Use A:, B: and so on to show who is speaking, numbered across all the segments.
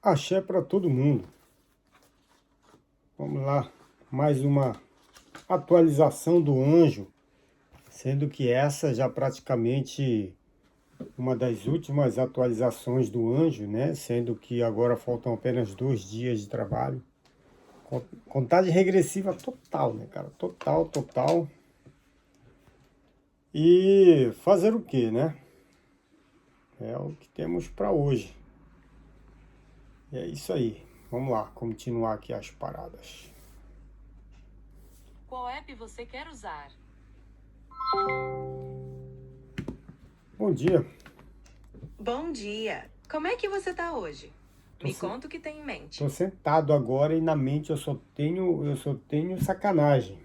A: Axé para todo mundo. Vamos lá, mais uma atualização do anjo, sendo que essa já praticamente uma das últimas atualizações do anjo, né? Sendo que agora faltam apenas 2 dias de trabalho. Contagem regressiva total, né, cara? Total, total. E fazer o que, né? É o que temos para hoje. E é isso aí. Vamos lá, continuar aqui as paradas.
B: Qual app você quer usar?
A: Bom dia.
B: Bom dia! Como é que você tá hoje?
A: Tô,
B: Me
A: se-
B: conta o que tem em
A: Tô
B: mente.
A: sentado agora e na mente eu só tenho sacanagem.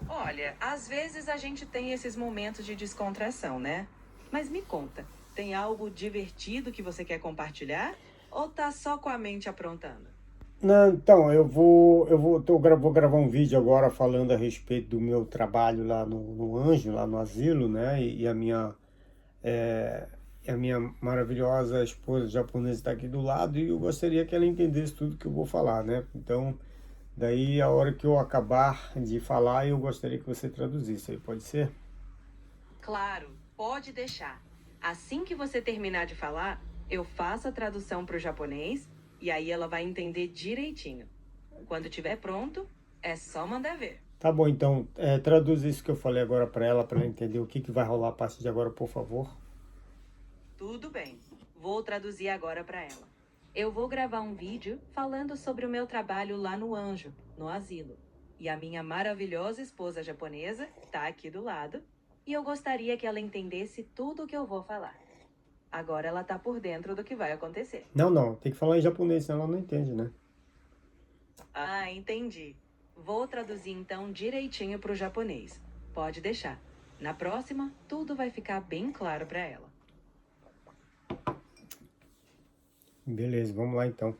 B: Olha, às vezes a gente tem esses momentos de descontração, né? Mas me conta, tem algo divertido que você quer compartilhar? Ou tá só com a mente aprontando?
A: Não, então, vou gravar um vídeo agora falando a respeito do meu trabalho lá no Anjo, lá no asilo, né? E é, a minha maravilhosa esposa japonesa está aqui do lado e eu gostaria que ela entendesse tudo que eu vou falar, né? Então, daí a hora que eu acabar de falar, eu gostaria que você traduzisse aí, pode ser?
B: Claro, pode deixar. Assim que você terminar de falar, eu faço a tradução para o japonês e aí ela vai entender direitinho. Quando tiver pronto, é só mandar ver.
A: Tá bom, então, traduz isso que eu falei agora para ela entender o que vai rolar a partir de agora, por favor.
B: Tudo bem, vou traduzir agora para ela. Eu vou gravar um vídeo falando sobre o meu trabalho lá no Anjo, no asilo. E a minha maravilhosa esposa japonesa tá aqui do lado, e eu gostaria que ela entendesse tudo o que eu vou falar. Agora ela tá por dentro do que vai acontecer.
A: Não, não, tem que falar em japonês, senão ela não entende, né?
B: Ah, entendi. Vou traduzir então direitinho pro japonês. Pode deixar. Na próxima, tudo vai ficar bem claro para ela.
A: Beleza, vamos lá então.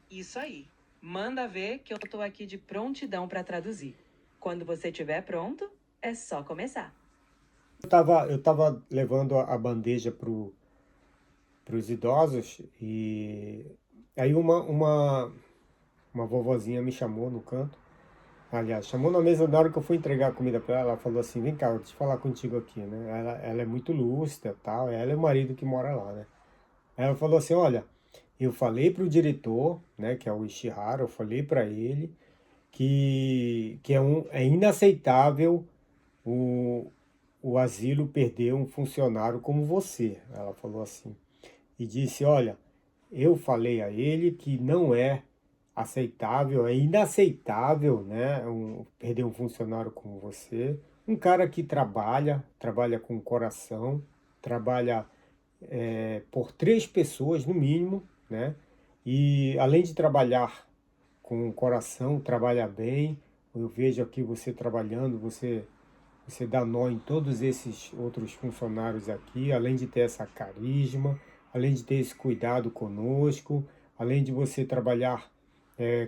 B: Isso aí. Manda ver que eu tô aqui de prontidão para traduzir. Quando você estiver pronto, é só começar.
A: Eu tava levando a bandeja pros idosos e aí uma vovozinha me chamou no canto. Aliás, chamou na mesa na hora que eu fui entregar a comida para ela, ela falou assim, vem cá, deixa eu falar contigo aqui, né? Ela é muito lúcida e tal, ela é o marido que mora lá, né? Aí ela falou assim, olha, eu falei pro diretor, né, que é o Ishihara, eu falei para ele que é inaceitável o, o asilo perder um funcionário como você. Ela falou assim. E disse, olha, eu falei a ele que não é aceitável, é inaceitável, né, perder um funcionário como você. Um cara que trabalha com coração, trabalha por 3 pessoas no mínimo, né? E além de trabalhar com o coração, trabalha bem. Eu vejo aqui você trabalhando, você dá nó em todos esses outros funcionários aqui, além de ter essa carisma, além de ter esse cuidado conosco, além de você trabalhar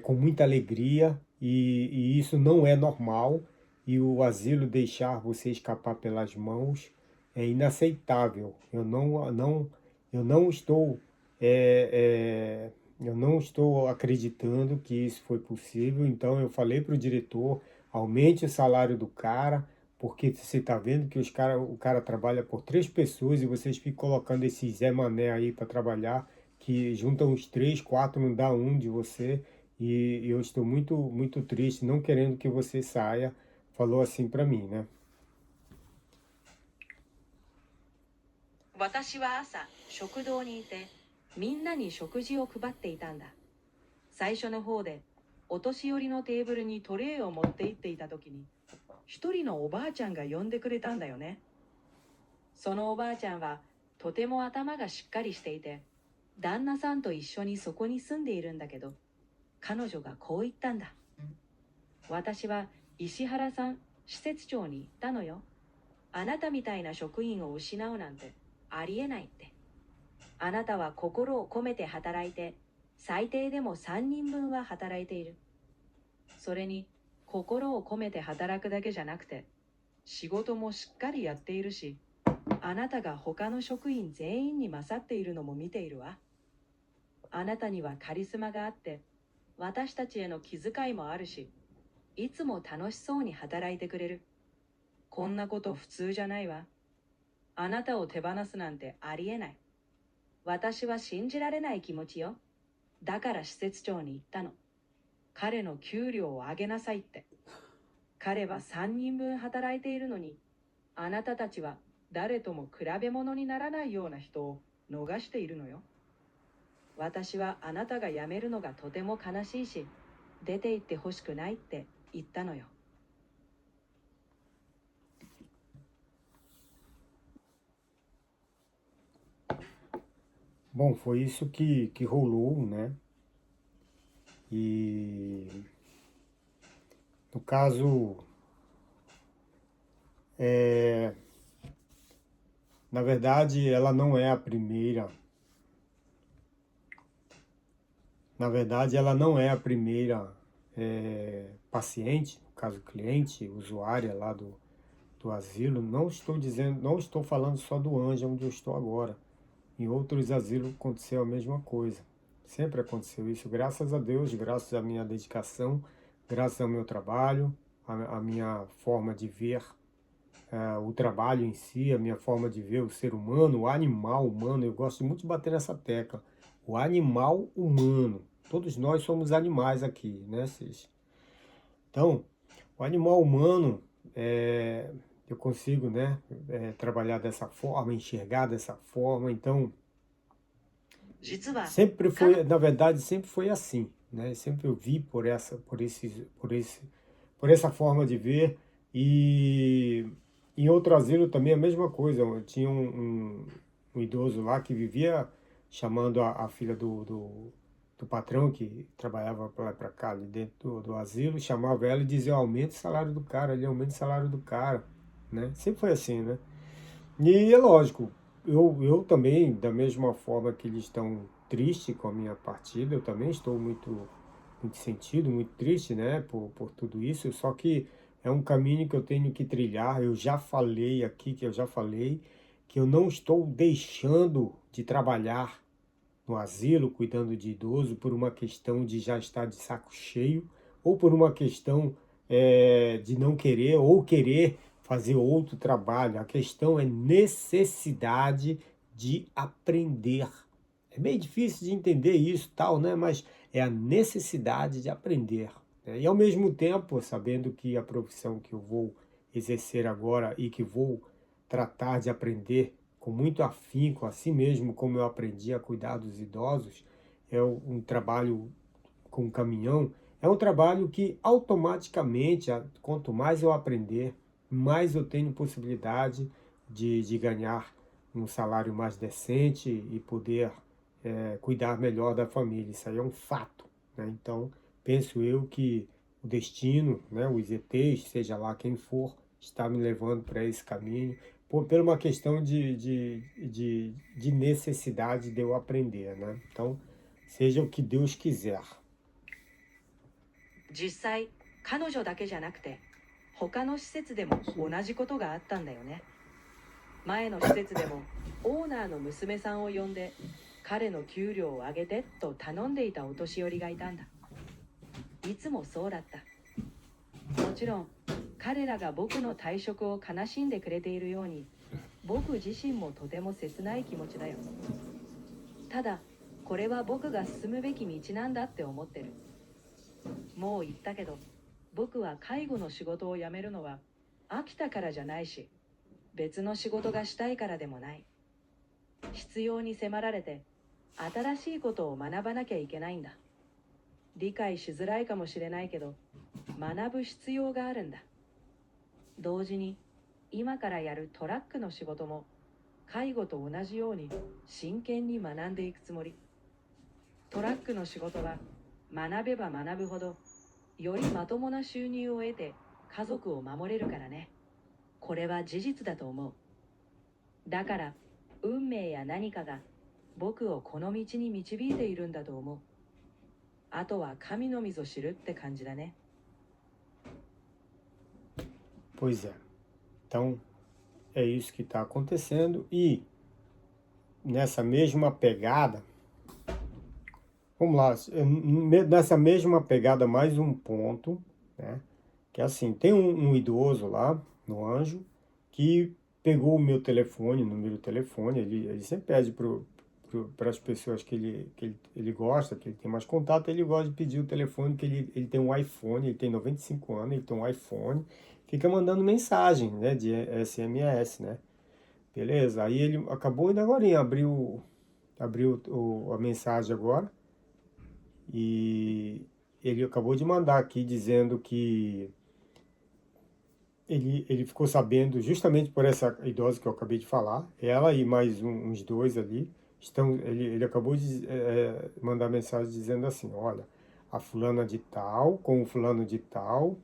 A: com muita alegria, e isso não é normal, e o asilo deixar você escapar pelas mãos é inaceitável. Eu não estou eu não estou acreditando que isso foi possível, então eu falei para o diretor, aumente o salário do cara, porque você está vendo que o cara trabalha por 3 pessoas e vocês ficam colocando esse Zé Mané aí para trabalhar, que juntam os três, quatro, não dá um de você. E eu estou muito, muito triste, não querendo que você saia. Falou assim para mim, né?
B: 私は朝、食堂にいて、みんなに食事を配っていたんだ。最初の方で、お年寄りのテーブルにトレイを持って行っていた時に、一人のおばあちゃんが呼んでくれたんだよね。そのおばあちゃんは、とても頭がしっかりしていて、旦那さんと一緒にそこに住んでいるんだけど、彼女がこう言ったんだ。私は石原さん、施設長に言ったのよ。あなたみたいな職員を失うなんてありえないって。あなたは心を込めて働いて、最低でも3人分は働いている。それに、心を込めて働くだけじゃなくて、仕事もしっかりやっているし、あなたが他の職員全員に勝っているのも見ているわ。あなたにはカリスマがあって、私たちへの気遣いもあるし、いつも楽しそうに働いてくれる。こんなこと普通じゃないわ。あなたを手放すなんてありえない。私は信じられない気持ちよ。だから施設長に言ったの。彼の給料を上げなさいって。彼は3人分働いているのに、あなたたちは誰とも比べ物にならないような人を逃しているのよ。私はあなたが辞めるのがとても悲しいし、出て行ってほしくないって言ったのよ。
A: Bom, foi isso que rolou, né? E no caso, é, na verdade, ela não é a primeira. Na verdade, ela não é a primeira paciente, no caso cliente, usuária lá do asilo. Não estou dizendo, não estou falando só do Anja onde eu estou agora. Em outros asilos aconteceu a mesma coisa. Sempre aconteceu isso, graças a Deus, graças à minha dedicação, graças ao meu trabalho, à minha forma de ver o trabalho em si, a minha forma de ver o ser humano, o animal humano. Eu gosto muito de bater nessa tecla. O animal humano. Todos nós somos animais aqui, né, Cis? Então, o animal humano, eu consigo, né, trabalhar dessa forma, enxergar dessa forma. Então, sempre foi, na verdade, sempre foi assim, né? Sempre eu vi por essa forma de ver. E em outro asilo também a mesma coisa. Tinha um idoso lá que vivia chamando a filha do patrão que trabalhava para lá e para cá ali dentro do asilo, chamava ela e dizia: aumenta o salário do cara, ele aumenta o salário do cara, né? Sempre foi assim, né? E é lógico, eu também, da mesma forma que eles estão tristes com a minha partida, eu também estou muito sentido, muito triste, né, por tudo isso, só que é um caminho que eu tenho que trilhar. Eu já falei aqui, que eu não estou deixando de trabalhar no asilo, cuidando de idoso, por uma questão de já estar de saco cheio, ou por uma questão de não querer, ou querer fazer outro trabalho. A questão é necessidade de aprender. É bem difícil de entender isso, tal, né? Mas é a necessidade de aprender, né? E ao mesmo tempo, sabendo que a profissão que eu vou exercer agora e que vou tratar de aprender com muito afinco, assim mesmo como eu aprendi a cuidar dos idosos, é um trabalho com caminhão, é um trabalho que automaticamente, quanto mais eu aprender, mais eu tenho possibilidade de ganhar um salário mais decente e poder cuidar melhor da família. Isso aí é um fato, né? Então, penso eu que o destino, né, os ETs, seja lá quem for, está me levando para esse caminho, por uma questão de necessidade de eu aprender, né? Então, seja o que Deus quiser.
B: 実際、彼女だけじゃなくて、他の施設でも同じことがあったんだよね。前の施設でもオーナーの娘さんを呼んで、彼の給料を上げてと頼んでいたお年寄りがいたんだ。いつもそうだった。もちろん、彼らが僕の退職を悲しんでくれているように、僕自身もとても切ない気持ちだよ。ただ、これは僕が進むべき道なんだって思ってる。もう言ったけど、僕は介護の仕事を辞めるのは飽きたからじゃないし、別の仕事がしたいからでもない。必要に迫られて、新しいことを学ばなきゃいけないんだ。理解しづらいかもしれないけど、学ぶ必要があるんだ。同時に、今からやるトラックの仕事も、介護と同じように真剣に学んでいくつもり。トラックの仕事は、学べば学ぶほど、よりまともな収入を得て家族を守れるからね。これは事実だと思う。だから、運命や何かが僕をこの道に導いているんだと思う。あとは神のみぞ知るって感じだね。
A: Pois é. Então, é isso que está acontecendo. E nessa mesma pegada, vamos lá, nessa mesma pegada mais um ponto, né? Que é assim, tem um idoso lá no Anjo que pegou o meu telefone, o número do telefone, ele sempre pede para as pessoas que ele gosta, que ele tem mais contato, ele gosta de pedir o telefone, que ele tem um iPhone, ele tem 95 anos, ele tem um iPhone, fica mandando mensagem, né, de SMS, né? Beleza, aí ele acabou ainda agora, abriu a mensagem agora, e ele acabou de mandar aqui dizendo que ele ficou sabendo justamente por essa idosa que eu acabei de falar, ela e mais uns dois ali, ele acabou de mandar mensagem dizendo assim, olha, a fulana de tal, com o fulano de tal,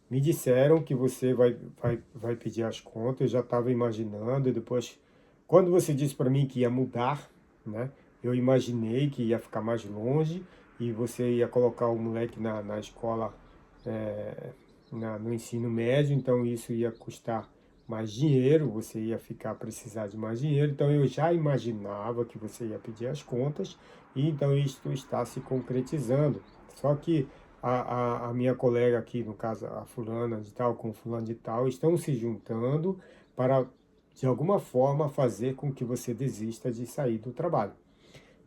A: me disseram que você vai pedir as contas, eu já estava imaginando, e depois, quando você disse para mim que ia mudar, né, eu imaginei que ia ficar mais longe, e você ia colocar o moleque na escola, é, no ensino médio, então isso ia custar mais dinheiro, você ia precisar de mais dinheiro, então eu já imaginava que você ia pedir as contas, e então isso está se concretizando. Só que a minha colega aqui, no caso a fulana de tal com fulano de tal, estão se juntando para, de alguma forma, fazer com que você desista de sair do trabalho,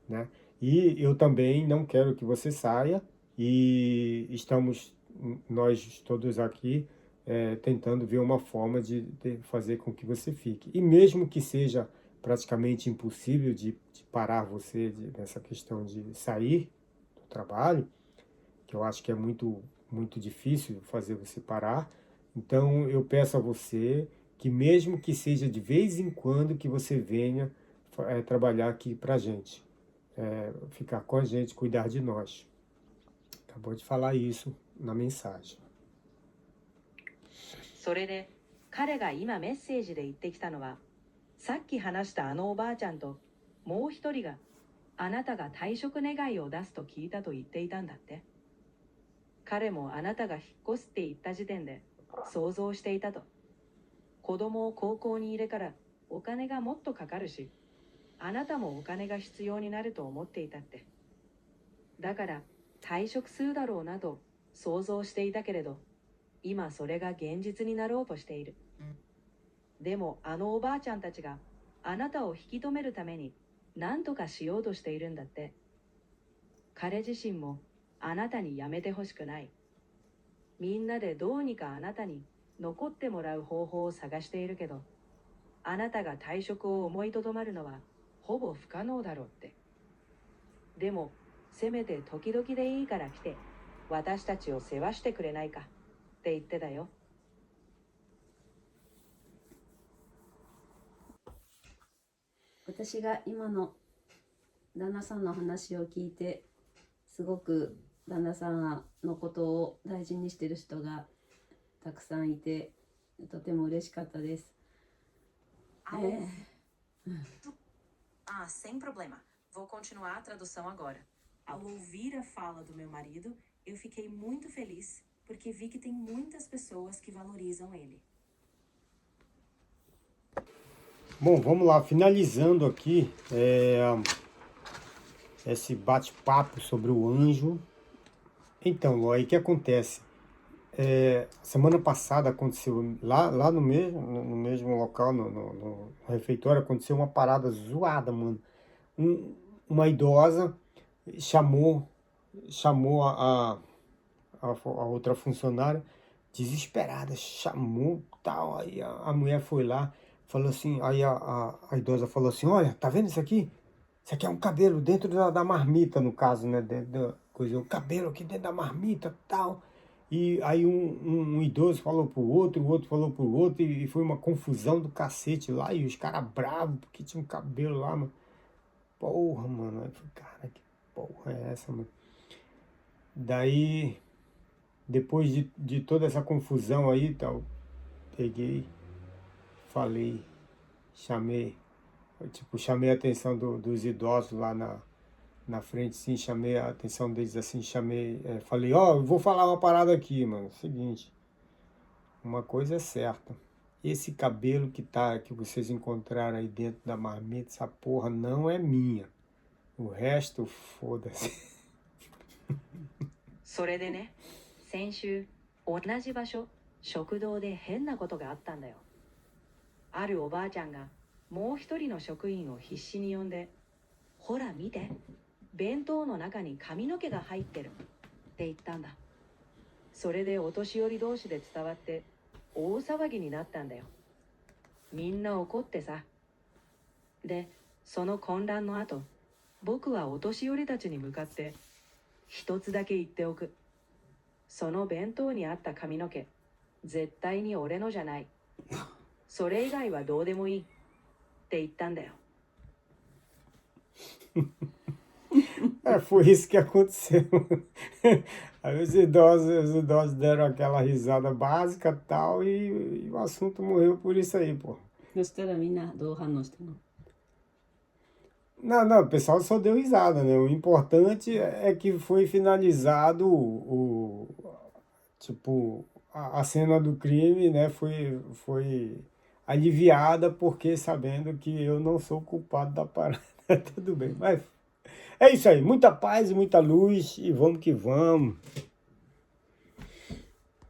A: né? E eu também não quero que você saia, e estamos nós todos aqui tentando ver uma forma de fazer com que você fique. E mesmo que seja praticamente impossível de parar você nessa questão de sair do trabalho, que eu acho que é muito difícil fazer você parar, então eu peço a você que mesmo que seja de vez em quando que você venha trabalhar aqui pra gente, ficar com a gente, cuidar de nós. Acabou de falar isso na mensagem.
B: それで彼が今メッセージで言ってきたのは、さっき話したあのおばあちゃんともう一人があなたが退職願を出すと聞いたと言っていたんだって。彼もあなたが引っ越すって言った時点で想像していたと。子供を高校に入れからお金がもっとかかるし、あなたもお金が必要になると思っていたって。だから退職するだろうなと想像していたけれど、今それが現実になろうとしている。でもあのおばあちゃんたちがあなたを引き止めるために何とかしようとしているんだって。彼自身もあなたにやめてほしくない。みんなでどうにかあなたに残ってもらう方法を探しているけど、あなたが退職を思いとどまるのはほぼ不可能だろうって。でもせめて時々でいいから来て私たちを世話してくれないかって言ってたよ。
C: 私が今の旦那さんの話を聞いて、すごく旦那さんのことを大事にしてる人がたくさんいて、とても嬉しかったです。
B: Sem problema. Vou continuar a tradução agora. Ao ouvir a fala do meu marido, eu fiquei muito feliz porque vi que tem muitas pessoas que valorizam ele.
A: Bom, vamos lá, finalizando aqui esse bate-papo sobre o anjo. Então, aí o que acontece? Semana passada aconteceu, lá no mesmo local, no refeitório, aconteceu uma parada zoada, mano. Uma idosa chamou a outra funcionária, desesperada, chamou tal, aí a mulher foi lá, falou assim, aí a idosa falou assim, olha, tá vendo isso aqui? Isso aqui é um cabelo dentro da marmita, no caso, né, dentro da coisa, o cabelo aqui dentro da marmita, tal. E aí um idoso falou pro outro, o outro falou pro outro, e foi uma confusão do cacete lá, e os caras bravos, porque tinha um cabelo lá, mano. Porra, mano, eu falei, cara, que porra é essa, mano? Daí, depois de toda essa confusão aí e tal, peguei, falei, chamei a atenção dos idosos lá na frente, sim, chamei a atenção deles assim, falei, ó, eu vou falar uma parada aqui, mano, seguinte, uma coisa é certa, esse cabelo que vocês encontraram aí dentro da marmita, essa porra não é minha. O resto, foda-se.
B: それでね、先週同じ場所、食堂で変なことがあったんだよ。あるおばあちゃんがもう一人の職員を必死に呼んで、ほら見て、弁当の中に髪の毛が入ってるって言ったんだ。それでお年寄り同士で伝わって大騒ぎになったんだよ。みんな怒ってさ。で、その混乱の後、僕はお年寄りたちに向かって、一つだけ言っておく。その弁当にあった髪の毛、絶対に俺のじゃない。それ以外はどうでもいいって言ったんだよ。
A: Foi isso que aconteceu. Aí os idosos deram aquela risada básica tal, e o assunto morreu por isso aí, pô.
C: そしたらみんなどう反応したの？
A: Não, não, o pessoal só deu risada, né? O importante é que foi finalizado tipo, a cena do crime, né? Foi aliviada porque sabendo que eu não sou culpado da parada. Tudo bem, mas é isso aí. Muita paz e muita luz e vamos que vamos.